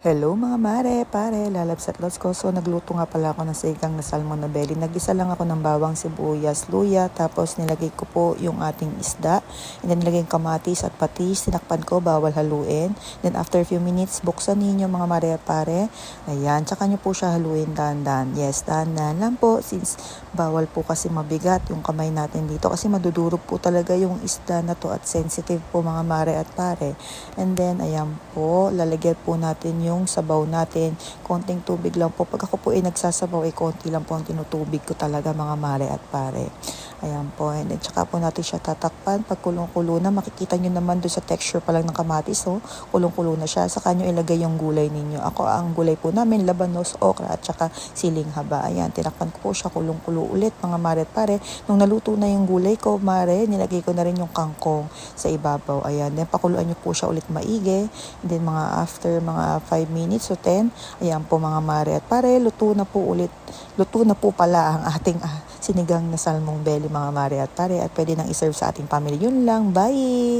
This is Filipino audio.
Hello mga mare, pare, lalabs at lods ko. So nagluto nga pala ako ng sinigang na salmon na belly. Nagisa lang ako ng bawang, sibuyas, luya, tapos nilagay ko po yung ating isda. And then nilagay yung kamatis at patis, tinakpan ko, bawal haluin. Then after a few minutes, buksan ninyo mga mare at pare. Ayan, tsaka nyo po siya haluin dahan-dahan. Yes, dahan-dahan lang po since bawal po kasi mabigat yung kamay natin dito kasi madudurog po talaga yung isda na to at sensitive po mga mare at pare. And then ayan po, lalagyan po natin yung sabaw natin. Konting tubig lang po. Pag ako po ay nagsasabaw, konti lang po ang tinutubig ko talaga mga mare at pare. Ayan po. And then, tsaka po natin siya tatakpan. Pag kulong-kulo na, makikita nyo naman doon sa texture pa lang ng kamatis. So, kulong-kulo na siya. Saka nyo ilagay yung gulay ninyo. Ako, ang gulay po namin, labanos, okra, at saka siling haba. Ayan, tinakpan ko po siya. Kulong-kulo ulit mga mare at pare. Nung naluto na yung gulay ko, mare, nilagay ko na rin yung kangkong sa ibabaw. Ayan, then pakuluan nyo po siya ulit maigi. And then, after mga 5 minutes o 10, ayan po mga mare at pare, luto na po ulit. Luto na po pala ang ating sinigang na salmong belly mga mare at pare at pwede nang iserve sa ating family. Yun lang, bye!